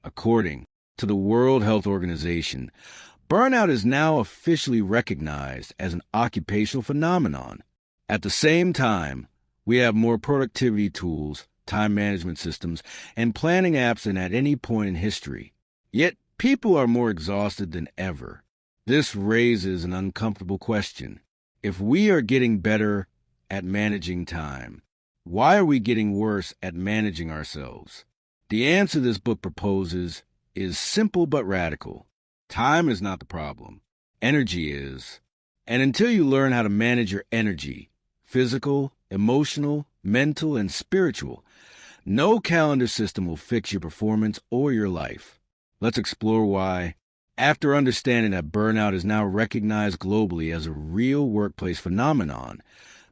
According to the World Health Organization, burnout is now officially recognized as an occupational phenomenon. At the same time, we have more productivity tools, time management systems, and planning apps than at any point in history. Yet, people are more exhausted than ever. This raises an uncomfortable question. If we are getting better at managing time, why are we getting worse at managing ourselves? The answer this book proposes is simple but radical. Time is not the problem. Energy is. And until you learn how to manage your energy, physical, emotional, mental, and spiritual, no calendar system will fix your performance or your life. Let's explore why. After understanding that burnout is now recognized globally as a real workplace phenomenon,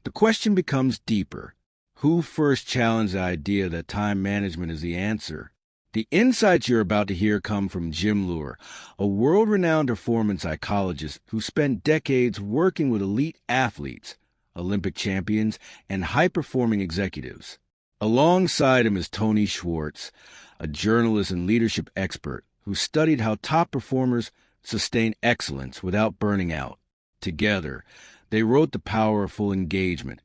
the question becomes deeper. Who first challenged the idea that time management is the answer? The insights you're about to hear come from Jim Loehr, a world-renowned performance psychologist who spent decades working with elite athletes, Olympic champions, and high-performing executives. Alongside him is Tony Schwartz, a journalist and leadership expert who studied how top performers sustain excellence without burning out. Together, they wrote The Power of Full Engagement,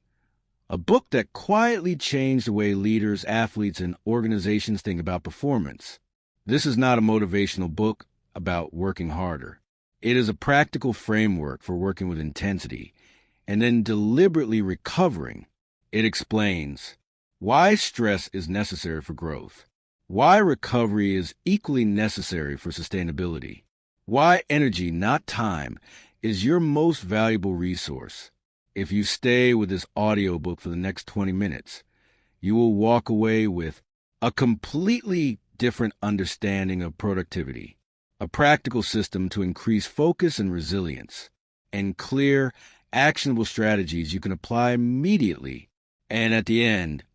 a book that quietly changed the way leaders, athletes, and organizations think about performance. This is not a motivational book about working harder. It is a practical framework for working with intensity and then deliberately recovering. It explains why stress is necessary for growth, why recovery is equally necessary for sustainability, why energy, not time, is your most valuable resource. If you stay with this audiobook for the next 20 minutes, you will walk away with a completely different understanding of productivity, a practical system to increase focus and resilience, and clear, actionable strategies you can apply immediately. And at the end,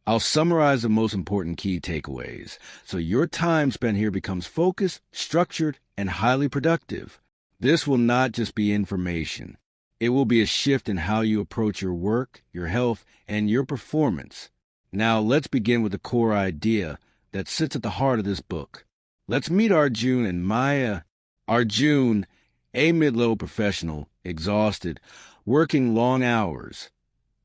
I'll summarize the most important key takeaways so your time spent here becomes focused, structured, and highly productive. This will not just be information. It will be a shift in how you approach your work, your health, and your performance. Now, let's begin with the core idea that sits at the heart of this book. Let's meet Arjun and Maya. Arjun, a mid-level professional, exhausted, working long hours,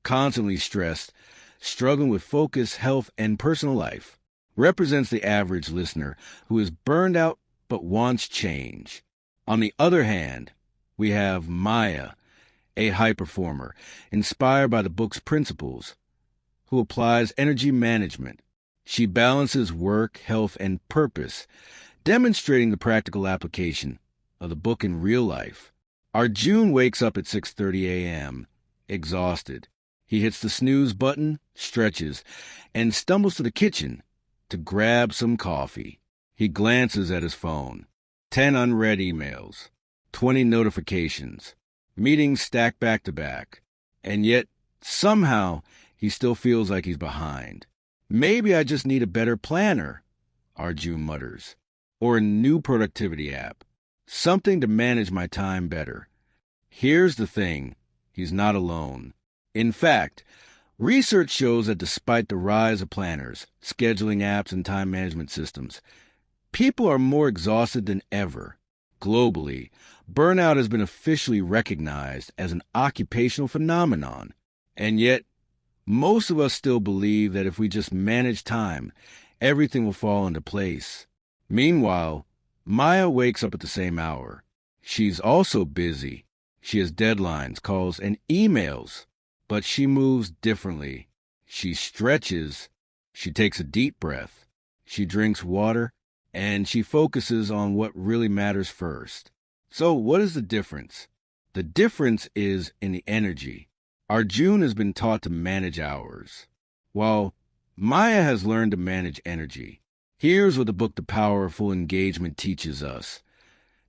constantly stressed, struggling with focus, health, and personal life, represents the average listener who is burned out but wants change. On the other hand, we have Maya, a high performer, inspired by the book's principles, who applies energy management. She balances work, health, and purpose, demonstrating the practical application of the book in real life. Arjun wakes up at 6:30 a.m., exhausted. He hits the snooze button, stretches, and stumbles to the kitchen to grab some coffee. He glances at his phone. 10 unread emails, 20 notifications, meetings stacked back to back, and yet, somehow, he still feels like he's behind. Maybe I just need a better planner, Arjun mutters, or a new productivity app, something to manage my time better. Here's the thing, he's not alone. In fact, research shows that despite the rise of planners, scheduling apps, and time management systems, people are more exhausted than ever. Globally, burnout has been officially recognized as an occupational phenomenon. And yet, most of us still believe that if we just manage time, everything will fall into place. Meanwhile, Maya wakes up at the same hour. She's also busy. She has deadlines, calls, and emails. But she moves differently. She stretches. She takes a deep breath. She drinks water. And she focuses on what really matters first. So what is the difference? The difference is in the energy. Arjun has been taught to manage hours, while Maya has learned to manage energy. Here's what the book The Power of Full Engagement teaches us.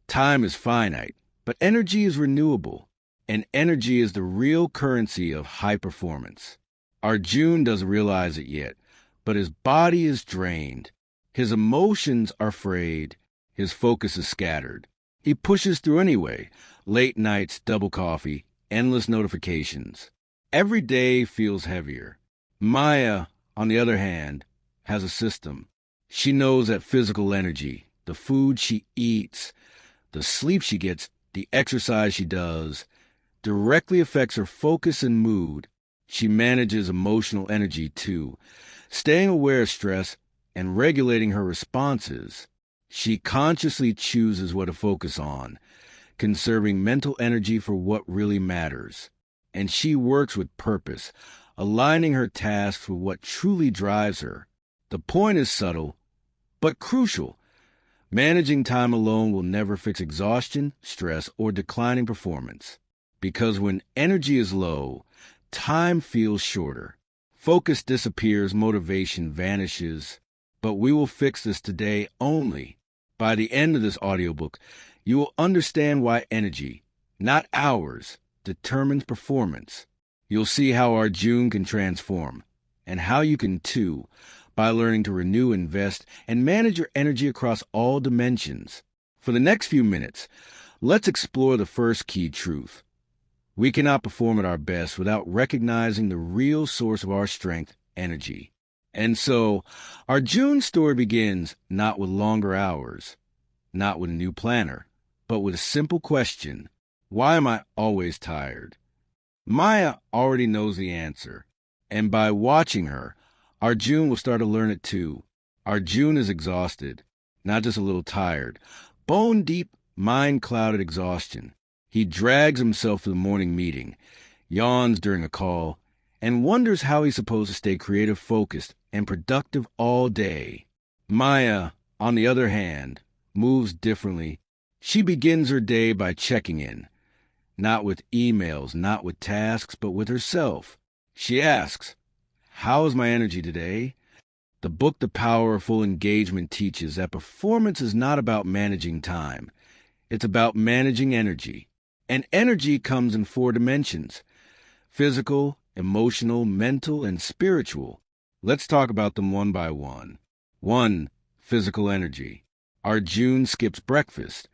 Time is finite, but energy is renewable, and energy is the real currency of high performance. Arjun doesn't realize it yet, but his body is drained. His emotions are frayed. His focus is scattered. He pushes through anyway. Late nights, double coffee, endless notifications. Every day feels heavier. Maya, on the other hand, has a system. She knows that physical energy, the food she eats, the sleep she gets, the exercise she does, directly affects her focus and mood. She manages emotional energy too, staying aware of stress and regulating her responses. She consciously chooses what to focus on, conserving mental energy for what really matters. And she works with purpose, aligning her tasks with what truly drives her. The point is subtle, but crucial. Managing time alone will never fix exhaustion, stress, or declining performance. Because when energy is low, time feels shorter. Focus disappears, motivation vanishes. But we will fix this today only. By the end of this audiobook, you will understand why energy, not hours, determines performance. You'll see how our June can transform, and how you can too, by learning to renew, invest, and manage your energy across all dimensions. For the next few minutes, let's explore the first key truth. We cannot perform at our best without recognizing the real source of our strength, energy. And so, our June story begins not with longer hours, not with a new planner, but with a simple question: why am I always tired? Maya already knows the answer, and by watching her, our June will start to learn it too. Our June is exhausted, not just a little tired, bone-deep, mind-clouded exhaustion. He drags himself to the morning meeting, yawns during a call, and wonders how he's supposed to stay creative, focused, and productive all day. Maya, on the other hand, moves differently. She begins her day by checking in, not with emails, not with tasks, but with herself. She asks, "How is my energy today?" The book The Power of Full Engagement teaches that performance is not about managing time. It's about managing energy. And energy comes in 4 dimensions: physical, emotional, mental, and spiritual. Let's talk about them one by one. 1. Physical energy. Our June skips breakfast.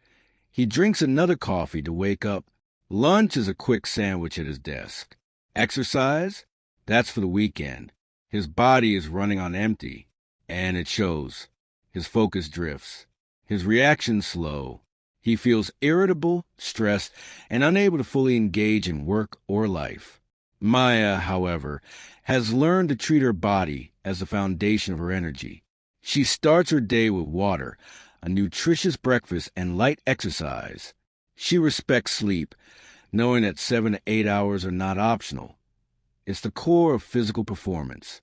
He drinks another coffee to wake up. Lunch is a quick sandwich at his desk. Exercise? That's for the weekend. His body is running on empty, and it shows. His focus drifts. His reactions slow. He feels irritable, stressed, and unable to fully engage in work or life. Maya, however, has learned to treat her body as the foundation of her energy. She starts her day with water, a nutritious breakfast, and light exercise. She respects sleep, knowing that 7 to 8 hours are not optional. It's the core of physical performance.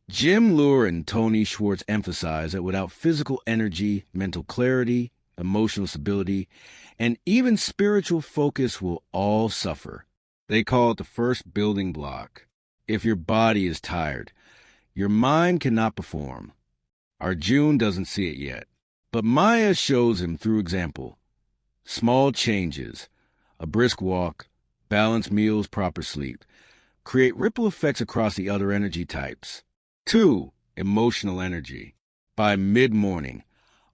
Jim Lohr and Tony Schwartz emphasize that without physical energy, mental clarity, emotional stability, and even spiritual focus will all suffer. They call it the first building block. If your body is tired, your mind cannot perform. Our June doesn't see it yet, but Maya shows him through example. Small changes, a brisk walk, balanced meals, proper sleep, create ripple effects across the other energy types. 2. Emotional energy. By mid-morning,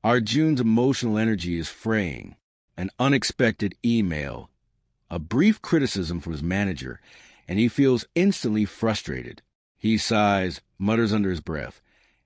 our June's emotional energy is fraying. An unexpected email, a brief criticism from his manager, and he feels instantly frustrated. He sighs, mutters under his breath,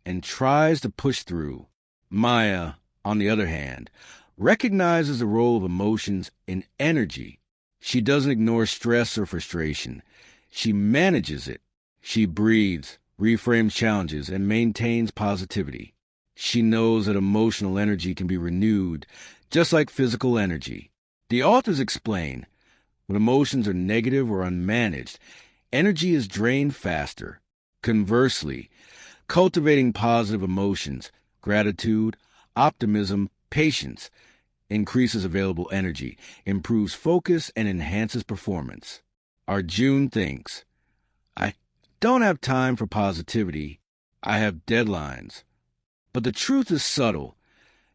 and tries to push through. Maya, on the other hand, recognizes the role of emotions in energy. She doesn't ignore stress or frustration. She manages it. She breathes, reframes challenges, and maintains positivity. She knows that emotional energy can be renewed, just like physical energy. The authors explain, when emotions are negative or unmanaged, energy is drained faster. Conversely, cultivating positive emotions, gratitude, optimism, patience, increases available energy, improves focus, and enhances performance. Our June thinks, "I don't have time for positivity. I have deadlines." But the truth is subtle.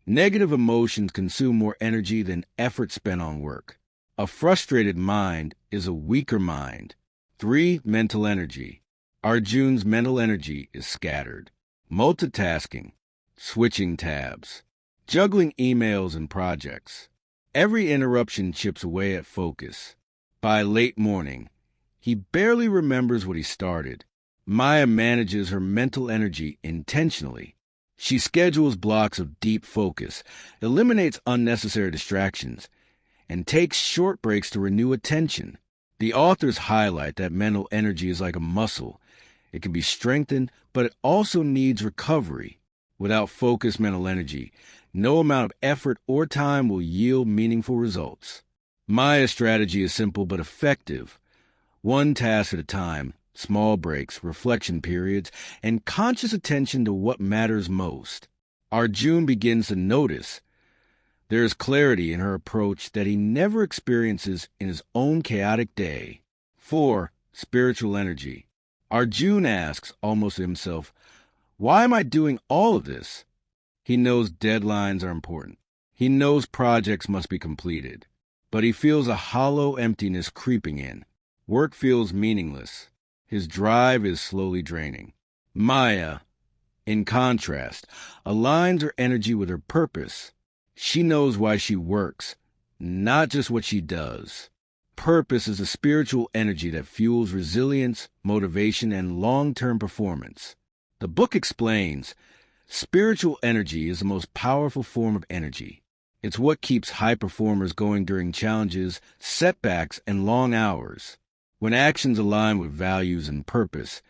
Negative emotions consume more energy than effort spent on work. A frustrated mind is a weaker mind. 3. Mental energy. Our June's mental energy is scattered. Multitasking, switching tabs, juggling emails and projects. Every interruption chips away at focus. By late morning, he barely remembers what he started. Maya manages her mental energy intentionally. She schedules blocks of deep focus, eliminates unnecessary distractions, and takes short breaks to renew attention. The authors highlight that mental energy is like a muscle. It can be strengthened, but it also needs recovery. Without focused mental energy, no amount of effort or time will yield meaningful results. Maya's strategy is simple but effective. One task at a time, small breaks, reflection periods, and conscious attention to what matters most. Arjun begins to notice there is clarity in her approach that he never experiences in his own chaotic day. 4. Spiritual energy. Arjun asks, almost to himself, why am I doing all of this? He knows deadlines are important. He knows projects must be completed. But he feels a hollow emptiness creeping in. Work feels meaningless. His drive is slowly draining. Maya, in contrast, aligns her energy with her purpose. She knows why she works, not just what she does. Purpose is a spiritual energy that fuels resilience, motivation, and long-term performance. The book explains, spiritual energy is the most powerful form of energy. It's what keeps high performers going during challenges, setbacks, and long hours. When actions align with values and purpose,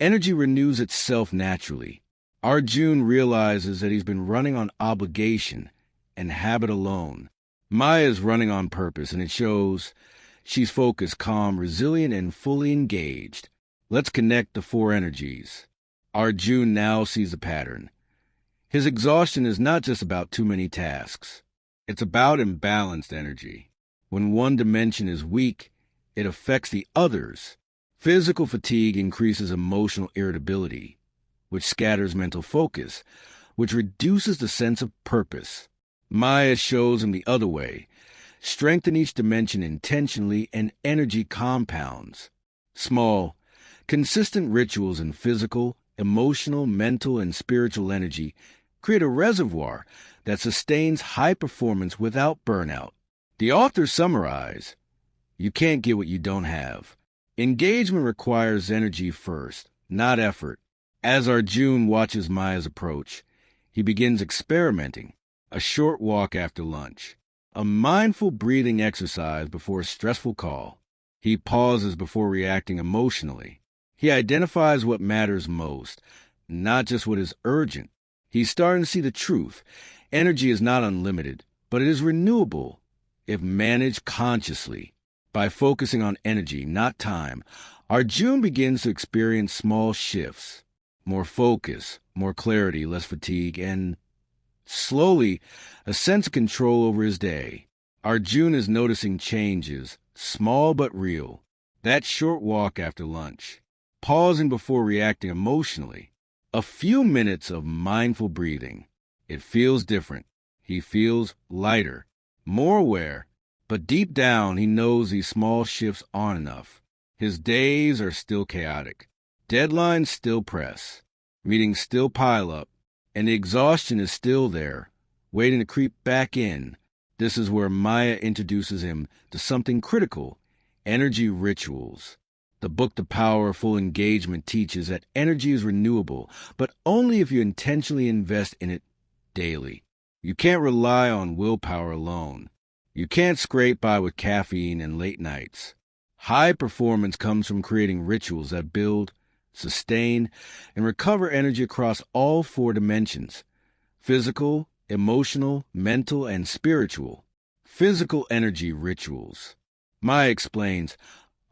energy renews itself naturally. Arjun realizes that he's been running on obligation and habit alone. Maya is running on purpose, and it shows. She's focused, calm, resilient, and fully engaged. Let's connect the 4 energies. Arjun now sees a pattern. His exhaustion is not just about too many tasks. It's about imbalanced energy. When one dimension is weak, it affects the others. Physical fatigue increases emotional irritability, which scatters mental focus, which reduces the sense of purpose. Maya shows him the other way. Strengthen each dimension intentionally, and energy compounds. Small, consistent rituals in physical, emotional, mental, and spiritual energy create a reservoir that sustains high performance without burnout. The authors summarize, you can't get what you don't have. Engagement requires energy first, not effort. As Arjun watches Maya's approach, he begins experimenting. A short walk after lunch. A mindful breathing exercise before a stressful call. He pauses before reacting emotionally. He identifies what matters most, not just what is urgent. He's starting to see the truth. Energy is not unlimited, but it is renewable if managed consciously. By focusing on energy, not time, Arjun begins to experience small shifts. More focus, more clarity, less fatigue, and slowly, a sense of control over his day. Arjun is noticing changes, small but real. That short walk after lunch. Pausing before reacting emotionally. A few minutes of mindful breathing. It feels different. He feels lighter, more aware. But deep down, he knows these small shifts aren't enough. His days are still chaotic. Deadlines still press. Meetings still pile up. And the exhaustion is still there, waiting to creep back in. This is where Maya introduces him to something critical, energy rituals. The book The Power of Full Engagement teaches that energy is renewable, but only if you intentionally invest in it daily. You can't rely on willpower alone. You can't scrape by with caffeine and late nights. High performance comes from creating rituals that build, sustain, and recover energy across all 4 dimensions: physical, emotional, mental, and spiritual. Physical energy rituals. Maya explains,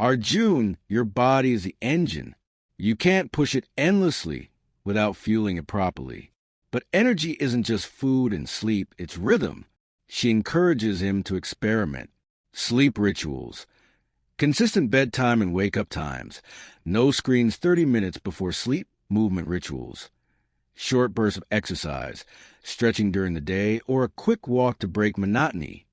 Arjun, your body is the engine. You can't push it endlessly without fueling it properly. But energy isn't just food and sleep, it's rhythm. She encourages him to experiment. Sleep rituals. Consistent bedtime and wake-up times. No screens 30 minutes before sleep. Movement rituals. Short bursts of exercise, stretching during the day, or a quick walk to break monotony.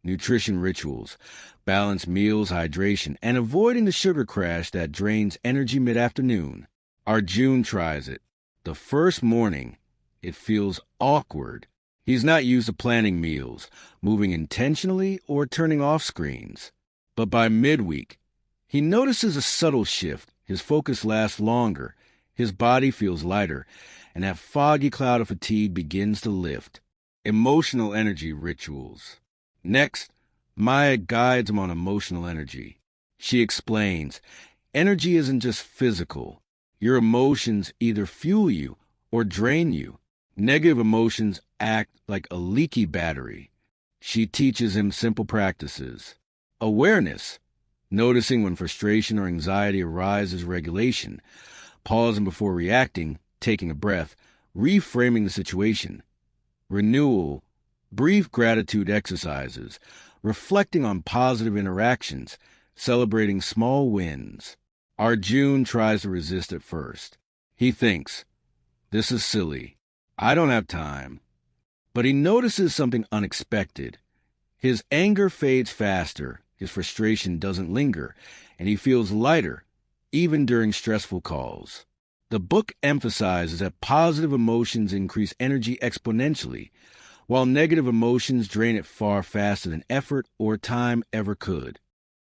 Nutrition rituals. Balanced meals, hydration, and avoiding the sugar crash that drains energy mid-afternoon. Arjun tries it. The first morning, it feels awkward. He's not used to planning meals, moving intentionally, or turning off screens. But by midweek, he notices a subtle shift. His focus lasts longer, His body feels lighter, and that foggy cloud of fatigue begins to lift. Emotional energy rituals. Next, Maya guides him on emotional energy. She explains, energy isn't just physical. Your emotions either fuel you or drain you. Negative emotions act like a leaky battery. She teaches him simple practices. Awareness, noticing when frustration or anxiety arises, regulation, pausing before reacting, taking a breath, reframing the situation. Renewal, brief gratitude exercises, reflecting on positive interactions, celebrating small wins. Arjun tries to resist at first. He thinks, this is silly. I don't have time. But he notices something unexpected. His anger fades faster, his frustration doesn't linger, and he feels lighter, even during stressful calls. The book emphasizes that positive emotions increase energy exponentially, while negative emotions drain it far faster than effort or time ever could.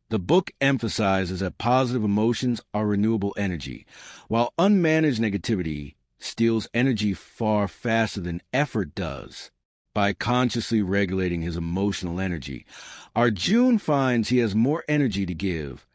The book emphasizes that positive emotions are renewable energy, while unmanaged negativity steals energy far faster than effort does. By consciously regulating his emotional energy, Arjun finds he has more energy to give,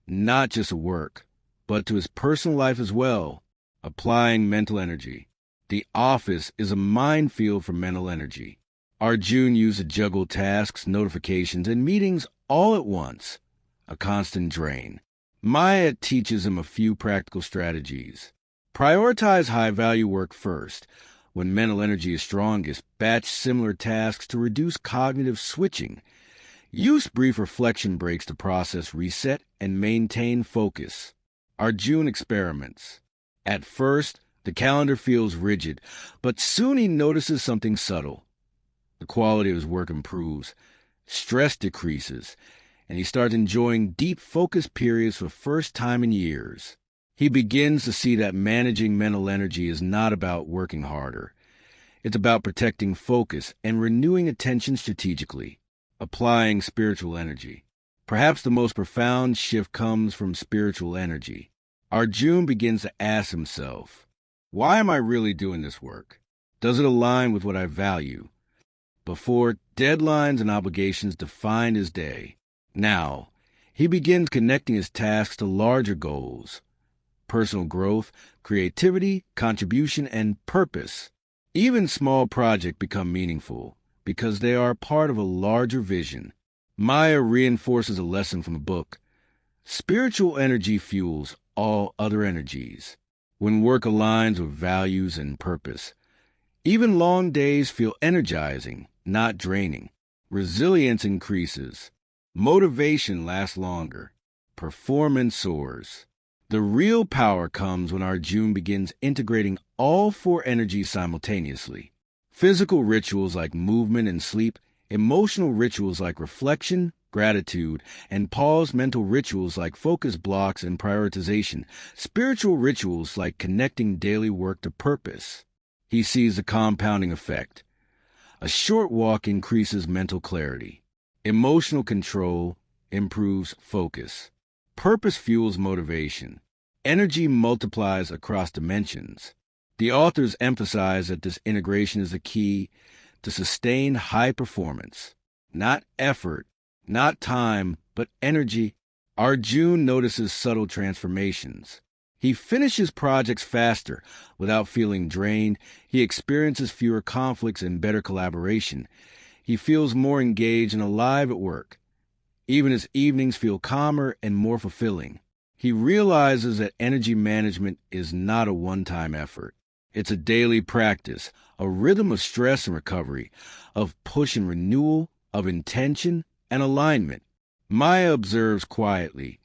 not just at work, but to his personal life as well. Applying mental energy. The office is a minefield for mental energy. Arjun used to juggle tasks, notifications, and meetings all at once, a constant drain. Maya teaches him a few practical strategies. Prioritize high-value work first. When mental energy is strongest, batch similar tasks to reduce cognitive switching. Use brief reflection breaks to process reset and maintain focus. Arjun experiments. At first, the calendar feels rigid, but soon he notices something subtle. The quality of his work improves, stress decreases, and he starts enjoying deep focus periods for the first time in years. He begins to see that managing mental energy is not about working harder. It's about protecting focus and renewing attention strategically. Applying spiritual energy. Perhaps the most profound shift comes from spiritual energy. Arjun begins to ask himself, why am I really doing this work? Does it align with what I value? Before, deadlines and obligations defined his day. Now, he begins connecting his tasks to larger goals. Personal growth, creativity, contribution, and purpose. Even small projects become meaningful because they are part of a larger vision. Maya reinforces a lesson from the book. Spiritual energy fuels all other energies. When work aligns with values and purpose, even long days feel energizing, not draining. Resilience increases. Motivation lasts longer. Performance soars. The real power comes when Arjun begins integrating all four energies simultaneously. Physical rituals like movement and sleep, emotional rituals like reflection, gratitude, and pause, mental rituals like focus blocks and prioritization, spiritual rituals like connecting daily work to purpose. He sees the compounding effect. A short walk increases mental clarity. Emotional control improves focus. Purpose fuels motivation. Energy multiplies across dimensions. The authors emphasize that this integration is the key to sustain high performance. Not effort, not time, but energy. Arjun notices subtle transformations. He finishes projects faster without feeling drained. He experiences fewer conflicts and better collaboration. He feels more engaged and alive at work. Even his evenings feel calmer and more fulfilling. He realizes that energy management is not a one-time effort. It's a daily practice, a rhythm of stress and recovery, of push and renewal, of intention and alignment. Maya observes quietly,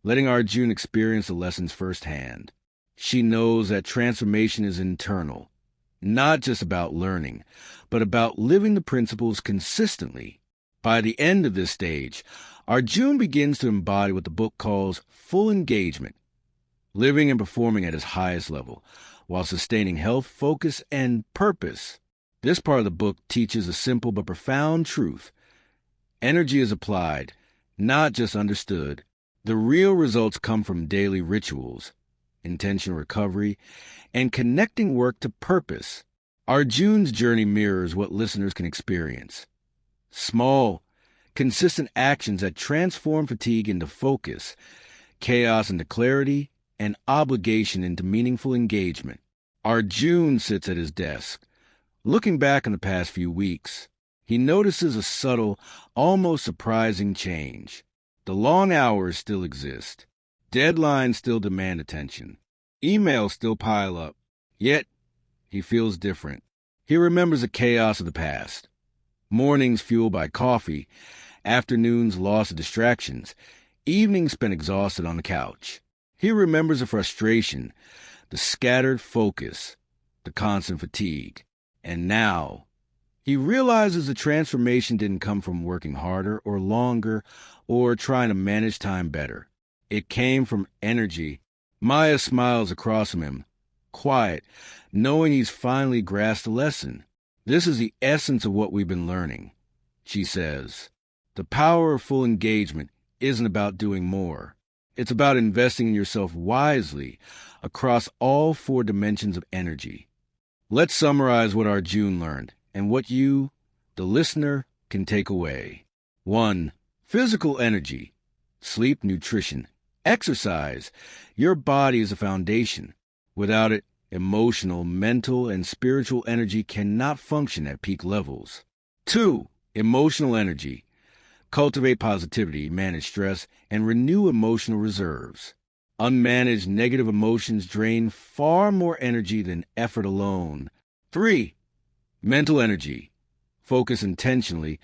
letting Arjun experience the lessons firsthand. She knows that transformation is internal, not just about learning, but about living the principles consistently. By the end of this stage, Arjun begins to embody what the book calls full engagement, living and performing at his highest level, while sustaining health, focus, and purpose. This part of the book teaches a simple but profound truth. Energy is applied, not just understood. The real results come from daily rituals, intentional recovery, and connecting work to purpose. Arjun's journey mirrors what listeners can experience. Small, consistent actions that transform fatigue into focus, chaos into clarity, and obligation into meaningful engagement. Arjun sits at his desk. Looking back on the past few weeks, he notices a subtle, almost surprising change. The long hours still exist. Deadlines still demand attention. Emails still pile up. Yet, he feels different. He remembers the chaos of the past. Mornings fueled by coffee, afternoons lost to distractions, evenings spent exhausted on the couch. He remembers the frustration, the scattered focus, the constant fatigue. And now, he realizes the transformation didn't come from working harder or longer or trying to manage time better. It came from energy. Maya smiles across from him, quiet, knowing he's finally grasped the lesson. This is the essence of what we've been learning, she says. The power of full engagement isn't about doing more. It's about investing in yourself wisely across all 4 dimensions of energy. Let's summarize what Arjun learned and what you, the listener, can take away. 1. Physical energy. Sleep, nutrition, exercise. Your body is a foundation. Without it, emotional, mental, and spiritual energy cannot function at peak levels. 2. Emotional energy. Cultivate positivity, manage stress, and renew emotional reserves. Unmanaged negative emotions drain far more energy than effort alone. 3. Mental energy. Focus intentionally,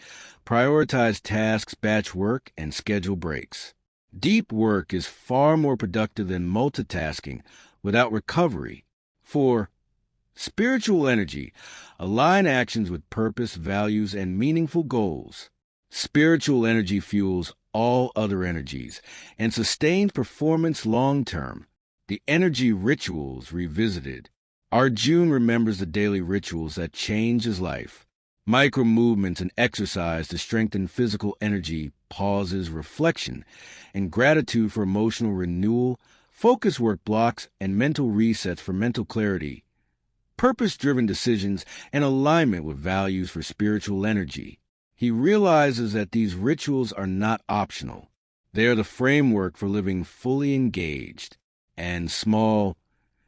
prioritize tasks, batch work, and schedule breaks. Deep work is far more productive than multitasking without recovery. 4. Spiritual energy. Align actions with purpose, values, and meaningful goals. Spiritual energy fuels all other energies and sustains performance long-term. The energy rituals revisited. Arjun remembers the daily rituals that change his life. Micro movements and exercise to strengthen physical energy, pauses, reflection, and gratitude for emotional renewal, focus work blocks, and mental resets for mental clarity. Purpose-driven decisions and alignment with values for spiritual energy. He realizes that these rituals are not optional. They are the framework for living fully engaged. And small,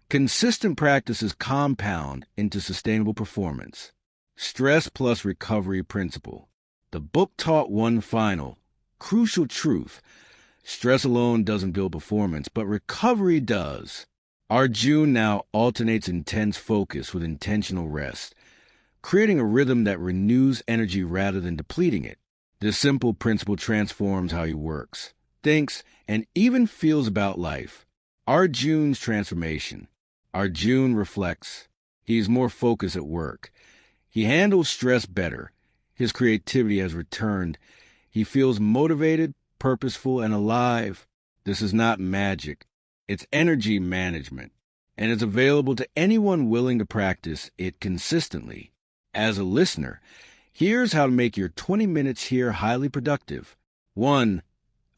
consistent practices compound into sustainable performance. Stress plus recovery principle. The book taught one final, crucial truth. Stress alone doesn't build performance, but recovery does. Arjun now alternates intense focus with intentional rest, creating a rhythm that renews energy rather than depleting it. This simple principle transforms how he works, thinks, and even feels about life. Arjun's transformation. Arjun reflects. He is more focused at work. He handles stress better. His creativity has returned. He feels motivated, purposeful, and alive. This is not magic. It's energy management, and it's available to anyone willing to practice it consistently. As a listener, here's how to make your 20 minutes here highly productive. 1.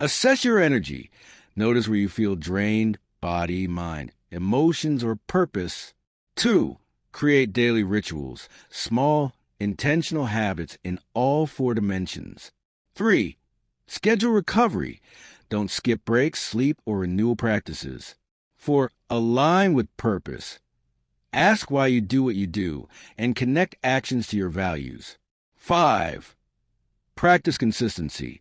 Assess your energy. Notice where you feel drained, body, mind, emotions, or purpose. 2. Create daily rituals, small, intentional habits in all 4 dimensions. 3. Schedule recovery. Don't skip breaks, sleep, or renewal practices. 4. Align with purpose. Ask why you do what you do, and connect actions to your values. 5. Practice consistency.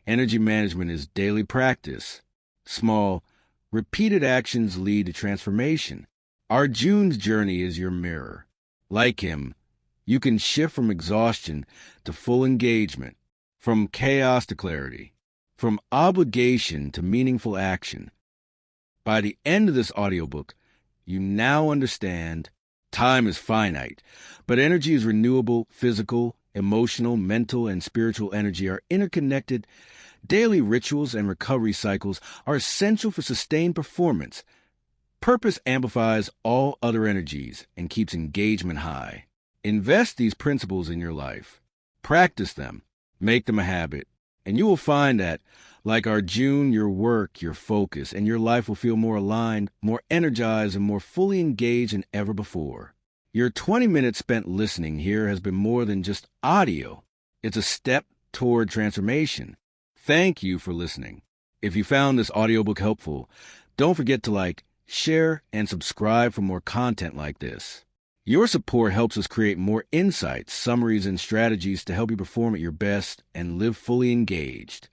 Energy management is daily practice. Small, repeated actions lead to transformation. Arjun's journey is your mirror. Like him, you can shift from exhaustion to full engagement, from chaos to clarity, from obligation to meaningful action. By the end of this audiobook, you now understand time is finite, but energy is renewable. Physical, emotional, mental, and spiritual energy are interconnected. Daily rituals and recovery cycles are essential for sustained performance. Purpose amplifies all other energies and keeps engagement high. Invest these principles in your life. Practice them. Make them a habit. And you will find that Like our June, your work, your focus, and your life will feel more aligned, more energized, and more fully engaged than ever before. Your 20 minutes spent listening here has been more than just audio. It's a step toward transformation. Thank you for listening. If you found this audiobook helpful, don't forget to like, share, and subscribe for more content like this. Your support helps us create more insights, summaries, and strategies to help you perform at your best and live fully engaged.